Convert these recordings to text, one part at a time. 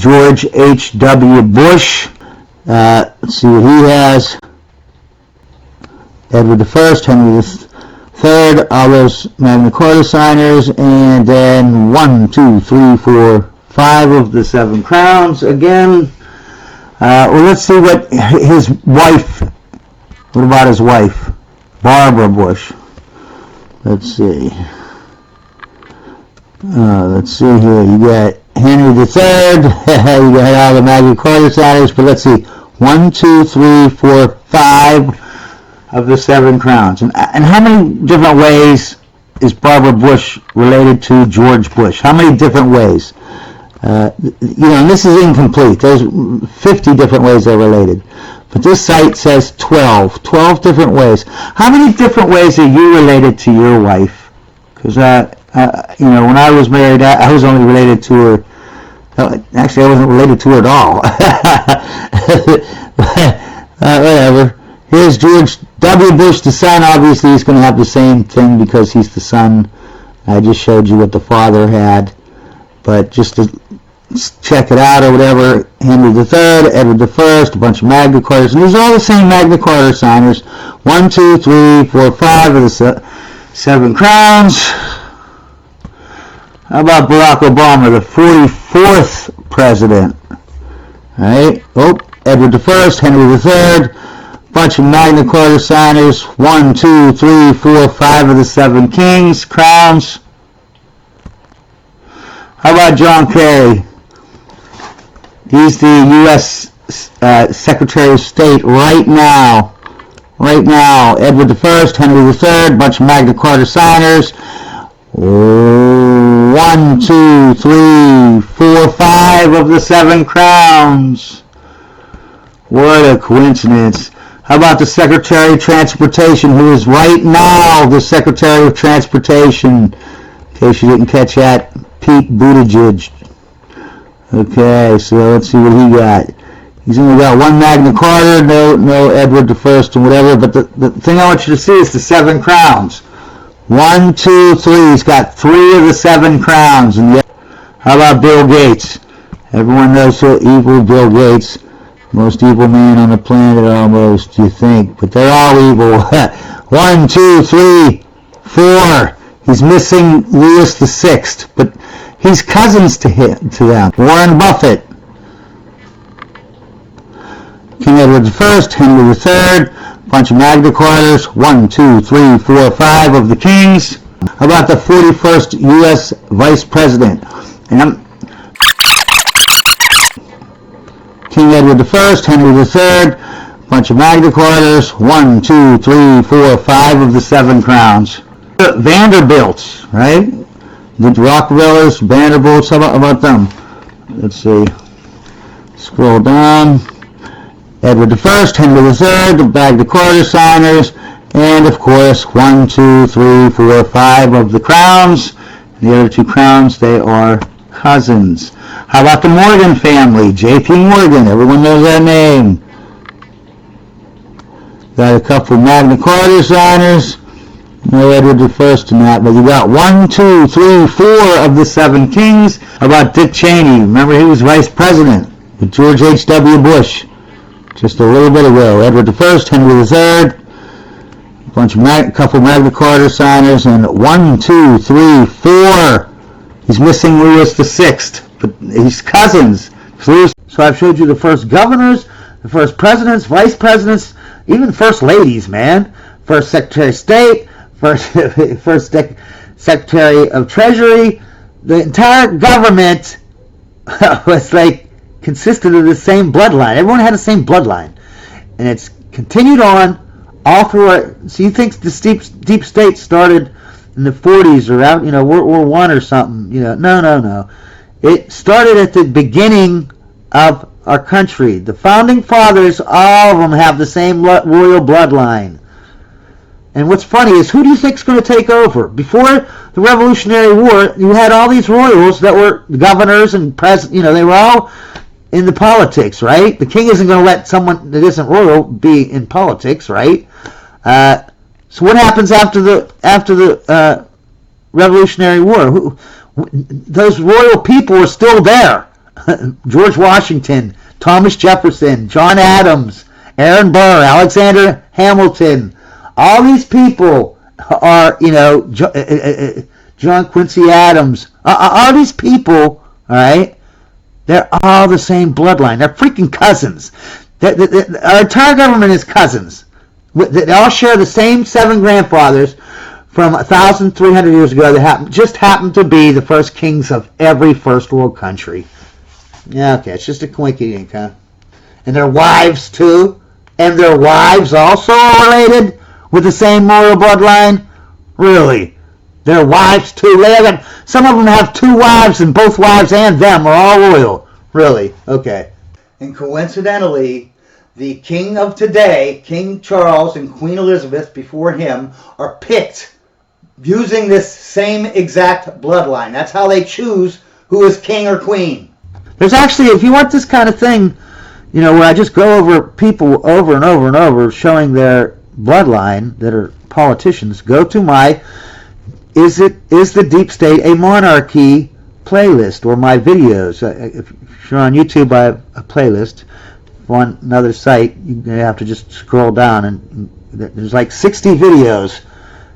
George H.W. Bush. Let's see what he has. Edward I, Henry III, all those Magna Carta signers, and then 1, 2, 3, 4, 5 of the 7 crowns again. Well, let's see what his wife, what about his wife? Barbara Bush. Let's see. Let's see here. You got Henry III. You got all the Magna Carta signers, but let's see. 1, 2, 3, 4, 5 of the 7 crowns. And how many different ways is Barbara Bush related to George Bush? How many different ways? And this is incomplete. There's 50 different ways they're related. But this site says 12 different ways. How many different ways are you related to your wife? Because, when I was married, I was only related to her. Actually, I wasn't related to her at all. Whatever. Here's George W. Bush, the son. Obviously, he's going to have the same thing because he's the son. I just showed you what the father had. But just to check it out or whatever, Henry III, Edward I, a bunch of Magna Cartas. And these are all the same Magna Carta signers. 1, 2, 3, 4, 5 of the 7 crowns. How about Barack Obama, the 44th president? All right. Oh, Edward I, Henry III, bunch of Magna Carta signers. 1, 2, 3, 4, 5 of the 7 kings, crowns. How about John Kerry? He's the U.S. Secretary of State right now. Right now. Edward I, Henry III, bunch of Magna Carta signers. 1, 2, 3, 4, 5 of the 7 crowns. What a coincidence. How about the Secretary of Transportation, who is right now the Secretary of Transportation? In case you didn't catch that, Pete Buttigieg. Okay, so let's see what he got. He's only got 1 Magna Carta, no Edward I and whatever, but the thing I want you to see is the 7 crowns. 1, 2, 3. He's got 3 of the 7 crowns. And how about Bill Gates? Everyone knows how evil Bill Gates. Most evil man on the planet almost, you think. But they're all evil. 1, 2, 3, 4. He's missing Louis VI. But he's cousins to them. Warren Buffett. King Edward I, Henry III. Bunch of Magna Cartas, 1, 2, 3, 4, 5 of the kings. How about the 41st U.S. Vice President? And King Edward I, Henry III, bunch of Magna Cartas, 1, 2, 3, 4, 5 of the 7 crowns. Vanderbilts, right? The Rockefellers, Vanderbilts, how about them? Let's see. Scroll down. Edward I, Henry III, the Magna Carta signers, and of course 1, 2, 3, 4, 5 of the crowns. The other 2 crowns, they are cousins. How about the Morgan family? J.P. Morgan, everyone knows that name. Got a couple Magna Carta signers. No Edward I in that, but you got 1, 2, 3, 4 of the 7 kings. How about Dick Cheney? Remember, he was vice president with George H.W. Bush. Just a little bit ago. Edward I, Henry III, couple Magna Carta signers, and 1, 2, 3, 4. He's missing Louis VI, but he's cousins. So I've showed you the first governors, the first presidents, vice presidents, even first ladies, man. First Secretary of State, first Secretary of Treasury. The entire government was consisted of the same bloodline. Everyone had the same bloodline, and it's continued on all through it. So you think the deep state started in the 40s or out, World War I or something? No. It started at the beginning of our country. The founding fathers, all of them have the same royal bloodline. And what's funny is, who do you think is going to take over? Before the Revolutionary War, you had all these royals that were governors and presidents. They were all in the politics, right? The king isn't going to let someone that isn't royal be in politics, right? So what happens after the Revolutionary War? Those royal people are still there. George Washington, Thomas Jefferson, John Adams, Aaron Burr, Alexander Hamilton. All these people are, John Quincy Adams. All these people, all right, they're all the same bloodline. They're freaking cousins. Our entire government is cousins. They all share the same 7 grandfathers from 1,300 years ago that just happened to be the first kings of every first world country. Yeah, okay, it's just a coinky-dink, huh? And their wives, too? And their wives also are related with the same royal bloodline? Really? Their wives, too? Some of them have 2 wives, and both wives and them are all royal. Really? Okay. And coincidentally, the king of today, King Charles and Queen Elizabeth before him, are picked using this same exact bloodline. That's how they choose who is king or queen. There's actually, if you want this kind of thing, where I just go over people over and over and over showing their bloodline that are politicians, go to my Is the Deep State a Monarchy playlist, or my videos. If you're on YouTube, I have a playlist. On another site, you have to just scroll down, and there's like 60 videos.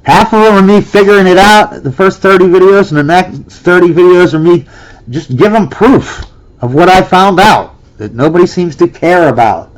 Half of them are me figuring it out, the first 30 videos, and the next 30 videos are me just giving proof of what I found out that nobody seems to care about.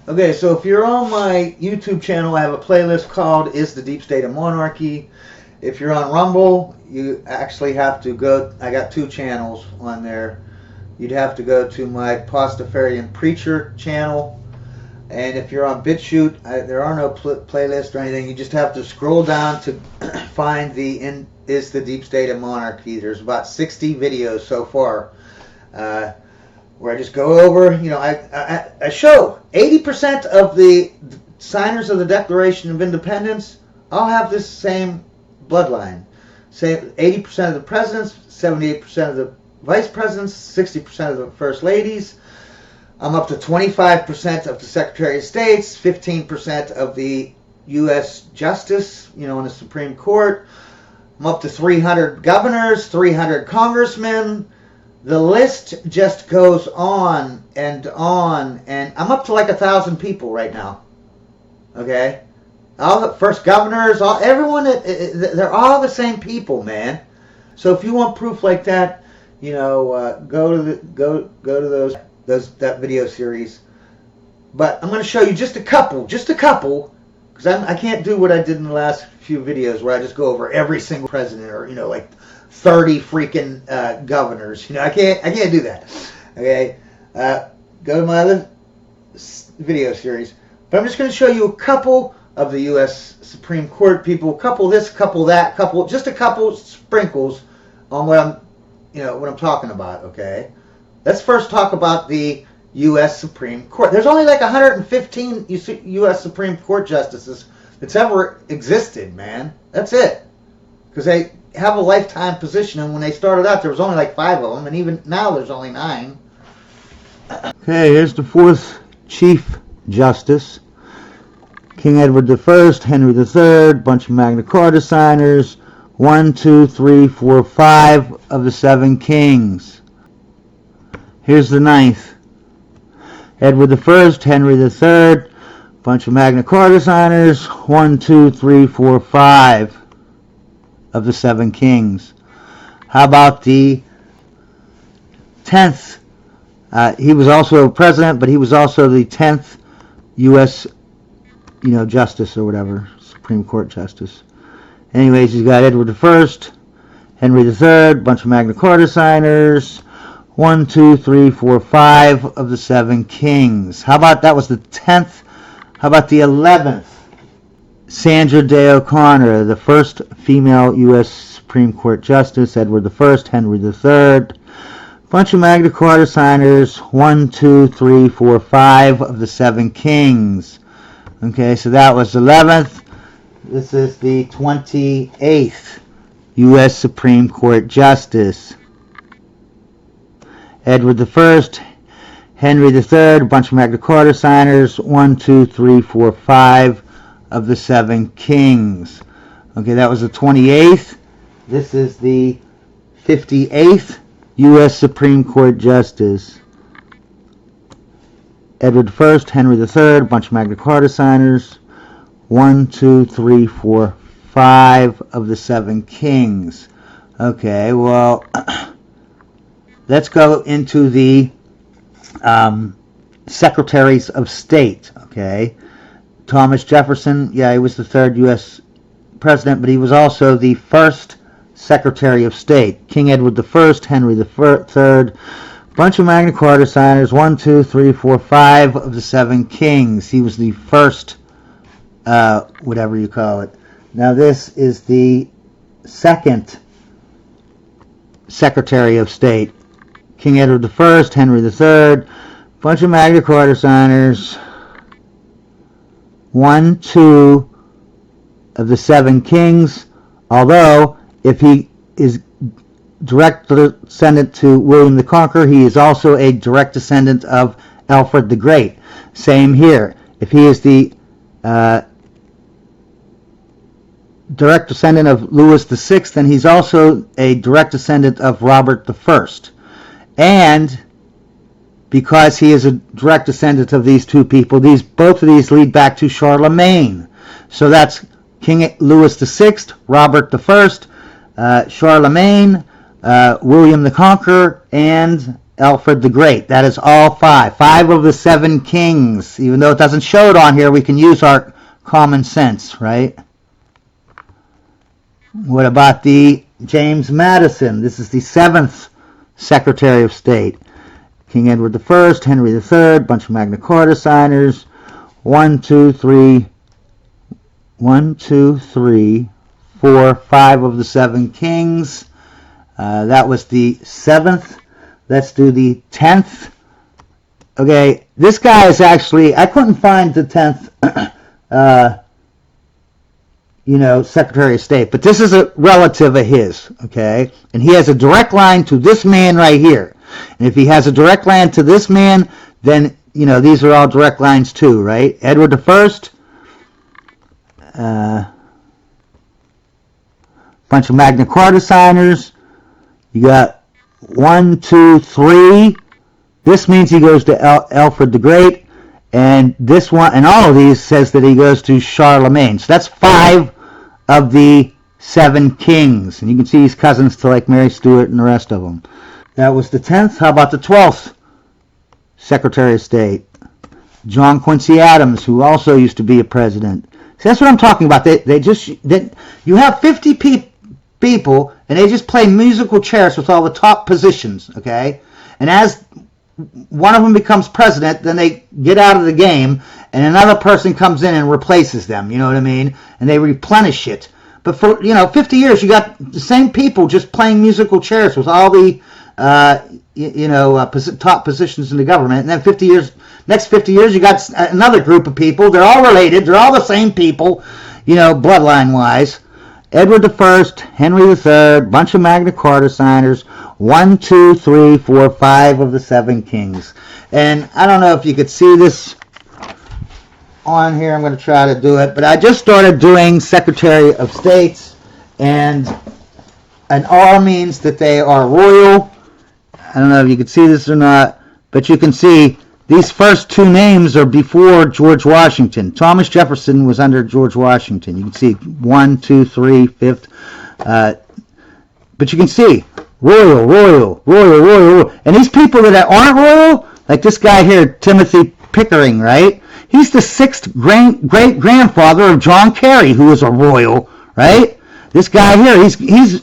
Okay, so if you're on my YouTube channel, I have a playlist called Is the Deep State a Monarchy? If you're on Rumble, you actually have to go, I got 2 channels on there. You'd have to go to my Pastafarian Preacher channel. And if you're on BitChute, there are no playlists or anything. You just have to scroll down to find the Is the Deep State a Monarchy. There's about 60 videos so far where I just go over, I show 80% of the signers of the Declaration of Independence all have this same bloodline. Say 80% of the presidents, 78% of the vice presidents, 60% of the first ladies. I'm up to 25% of the Secretary of States, 15% of the U.S. Justice, in the Supreme Court. I'm up to 300 governors, 300 congressmen. The list just goes on, and I'm up to like 1,000 people right now. Okay? All the first governors, everyone, they're all the same people, man. So if you want proof like that, go to that video series. But I'm going to show you just a couple, because I can't do what I did in the last few videos where I just go over every single president, or like 30 freaking governors. I can't do that. Okay, go to my other video series. But I'm just going to show you a couple of the U.S. Supreme Court people, couple this, couple that, just a couple sprinkles on what I'm talking about. Okay. Let's first talk about the U.S. Supreme Court. There's only like 115 U.S. Supreme Court justices that's ever existed, man. That's it. Because they have a lifetime position, and when they started out, there was only like 5 of them, and even now there's only 9. Okay, here's the 4th Chief Justice. King Edward I, Henry III, bunch of Magna Carta signers. 1, 2, 3, 4, 5 of the 7 kings. Here's the 9th. Edward I, Henry III, bunch of Magna Carta signers. 1, 2, 3, 4, 5 of the 7 kings. How about the 10th? He was also president, but he was also the 10th U.S. justice or whatever, Supreme Court justice. Anyways, he's got Edward I, Henry III, bunch of Magna Carta signers. 1, 2, 3, 4, 5 of the 7 kings. How about that was the 10th? How about the 11th? Sandra Day O'Connor, the first female U.S. Supreme Court Justice. Edward I, Henry III. Bunch of Magna Carta signers. 1, 2, 3, 4, 5 of the 7 kings. Okay, so that was the 11th. This is the 28th U.S. Supreme Court Justice. Edward I, Henry III, a bunch of Magna Carta signers. 1, 2, 3, 4, 5 of the 7 kings. Okay, that was the 28th. This is the 58th U.S. Supreme Court Justice. Edward I, Henry III, a bunch of Magna Carta signers. 1, 2, 3, 4, 5 of the 7 kings. Okay, well, let's go into the secretaries of state. Okay, Thomas Jefferson, yeah, he was the 3rd U.S. president, but he was also the 1st Secretary of State. King Edward I, Henry III, bunch of Magna Carta signers. 1, 2, 3, 4, 5 of the 7 kings. He was the 1st, whatever you call it. Now this is the 2nd Secretary of State. King Edward I, Henry III, bunch of Magna Carta signers. 1, 2 of the 7 kings. Although, if he is direct descendant to William the Conqueror, he is also a direct descendant of Alfred the Great. Same here. If he is the direct descendant of Louis VI, then he's also a direct descendant of Robert I. And because he is a direct descendant of these two people, both of these lead back to Charlemagne. So that's King Louis VI, Robert I, Charlemagne, William the Conqueror, and Alfred the Great. That is all 5. 5 of the 7 kings. Even though it doesn't show it on here, we can use our common sense, right? What about the James Madison? This is the 7th Secretary of State. King Edward I, Henry III, bunch of Magna Carta signers. 1, 2, 3, 4, 5 of the 7 kings. That was the 7th. Let's do the 10th. Okay, this guy is actually, I couldn't find the 10th, Secretary of State, but this is a relative of his, okay? And he has a direct line to this man right here. And if he has a direct line to this man, then, these are all direct lines too, right? Edward I, bunch of Magna Carta signers. You got 1, 2, 3. This means he goes to Alfred the Great. And this one, and all of these says that he goes to Charlemagne. So that's 5 of the 7 kings. And you can see he's cousins to like Mary Stuart and the rest of them. That was the 10th. How about the 12th Secretary of State? John Quincy Adams, who also used to be a president. See, that's what I'm talking about. You have 50 people, and they just play musical chairs with all the top positions, okay? And as one of them becomes president, then they get out of the game, and another person comes in and replaces them, you know what I mean? And they replenish it. But for, 50 years, you got the same people just playing musical chairs with all the, top positions in the government. And then next 50 years, you got another group of people. They're all related. They're all the same people, bloodline-wise. Edward I, Henry III, bunch of Magna Carta signers. 1, 2, 3, 4, 5 of the 7 kings. And I don't know if you could see this on here. I'm going to try to do it. But I just started doing Secretary of States. And an R means that they are royal. I don't know if you can see this or not. But you can see these first 2 names are before George Washington. Thomas Jefferson was under George Washington. You can see 1, 2, 3, 5th. But you can see royal. And these people that aren't royal, like this guy here, Timothy Pickering, right? He's the 6th great-grandfather of John Kerry, who was a royal, right? This guy here, he's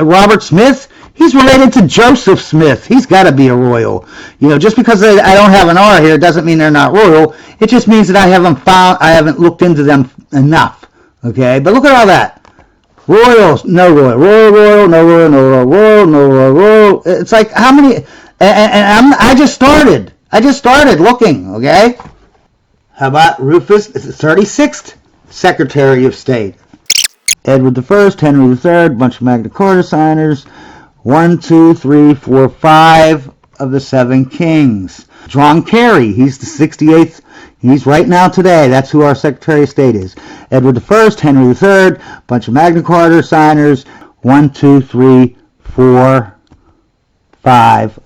Robert Smith. He's related to Joseph Smith. He's got to be a royal. Just because I don't have an R here doesn't mean they're not royal. It just means that I haven't looked into them enough. Okay, but look at all that. Royals, no royal, royal, no royal, no royal, royal, no royal, royal. It's like how many? And I just started. Looking. Okay. How about Rufus, the 36th Secretary of State? Edward I, Henry III, bunch of Magna Carta signers. 1, 2, 3, 4, 5 of the 7 kings. John Kerry, he's the 68th. He's right now today. That's who our Secretary of State is. Edward I, Henry III, bunch of Magna Carta signers. 1, 2, 3, 4 5